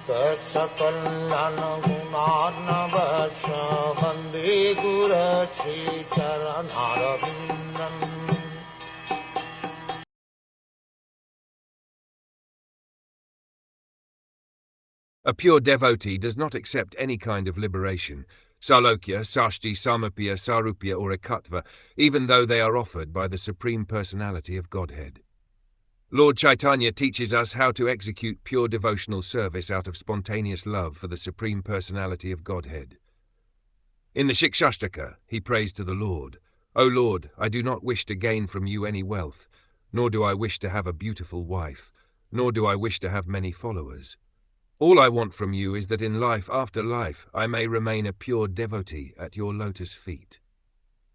Saksakallan gunarnavasya Vande Guru Sri Charanarvindam. A pure devotee does not accept any kind of liberation, salokya, sashti, samapya, sarupya or ekatva, even though they are offered by the Supreme Personality of Godhead. Lord Chaitanya teaches us how to execute pure devotional service out of spontaneous love for the Supreme Personality of Godhead. In the Shikshashtaka, he prays to the Lord, "O Lord, I do not wish to gain from you any wealth, nor do I wish to have a beautiful wife, nor do I wish to have many followers. All I want from you is that in life after life I may remain a pure devotee at your lotus feet."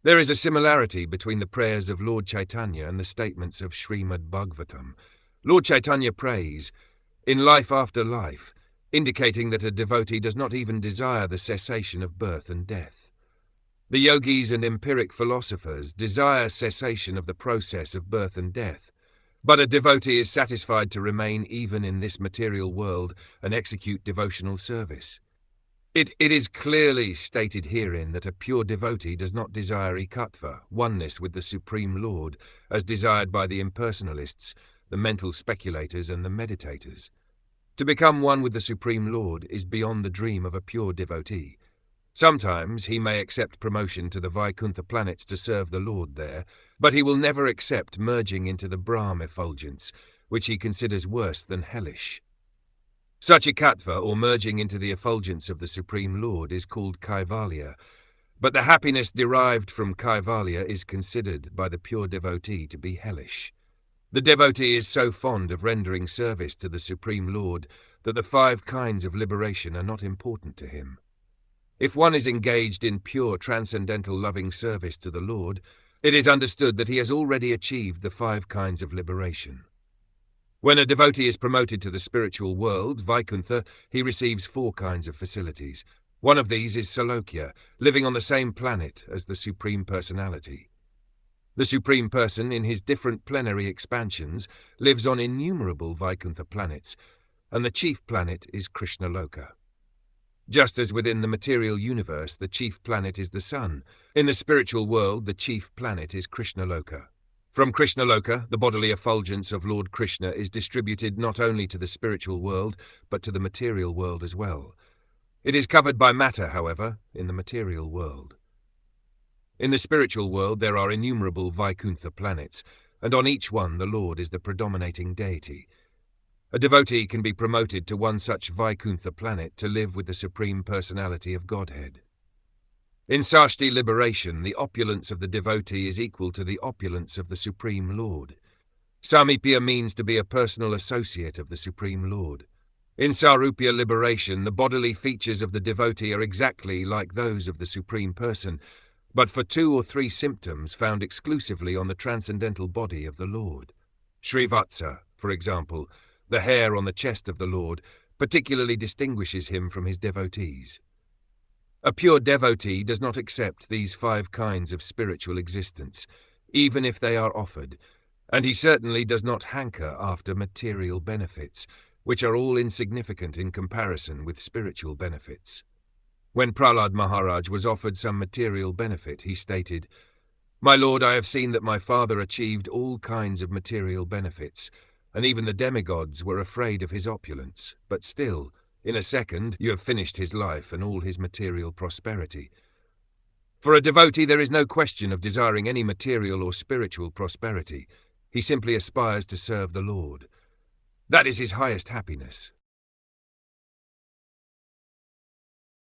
There is a similarity between the prayers of Lord Chaitanya and the statements of Srimad Bhagwatam. Lord Chaitanya prays, "In life after life," indicating that a devotee does not even desire the cessation of birth and death. The yogis and empiric philosophers desire cessation of the process of birth and death, but a devotee is satisfied to remain even in this material world and execute devotional service. It is clearly stated herein that a pure devotee does not desire ikatva, oneness with the Supreme Lord, as desired by the impersonalists, the mental speculators and the meditators. To become one with the Supreme Lord is beyond the dream of a pure devotee. Sometimes he may accept promotion to the Vaikuntha planets to serve the Lord there, but he will never accept merging into the Brahm effulgence, which he considers worse than hellish. Such ikatva, or merging into the effulgence of the Supreme Lord, is called kaivalya, but the happiness derived from kaivalya is considered by the pure devotee to be hellish. The devotee is so fond of rendering service to the Supreme Lord that the 5 kinds of liberation are not important to him. If one is engaged in pure transcendental loving service to the Lord, it is understood that he has already achieved the 5 kinds of liberation. When a devotee is promoted to the spiritual world, Vaikuntha, he receives 4 kinds of facilities. One of these is Salokya, living on the same planet as the Supreme Personality. The Supreme Person, in his different plenary expansions, lives on innumerable Vaikuntha planets, and the chief planet is Krishnaloka. Just as within the material universe the chief planet is the sun, in the spiritual world the chief planet is Krishnaloka. From Krishnaloka, the bodily effulgence of Lord Krishna is distributed not only to the spiritual world, but to the material world as well. It is covered by matter, however, in the material world. In the spiritual world there are innumerable Vaikuntha planets, and on each one the Lord is the predominating deity. A devotee can be promoted to one such Vaikuntha planet to live with the Supreme Personality of Godhead. In Sashti liberation, the opulence of the devotee is equal to the opulence of the Supreme Lord. Samipya means to be a personal associate of the Supreme Lord. In Sarupya liberation, the bodily features of the devotee are exactly like those of the Supreme Person, but for 2 or 3 symptoms found exclusively on the transcendental body of the Lord. Srivatsa, for example, the hair on the chest of the Lord, particularly distinguishes him from his devotees. A pure devotee does not accept these 5 kinds of spiritual existence, even if they are offered, and he certainly does not hanker after material benefits, which are all insignificant in comparison with spiritual benefits. When Prahlad Maharaj was offered some material benefit, he stated, "My lord, I have seen that my father achieved all kinds of material benefits, and even the demigods were afraid of his opulence, but still, in a second, you have finished his life and all his material prosperity." For a devotee, there is no question of desiring any material or spiritual prosperity. He simply aspires to serve the Lord. That is his highest happiness,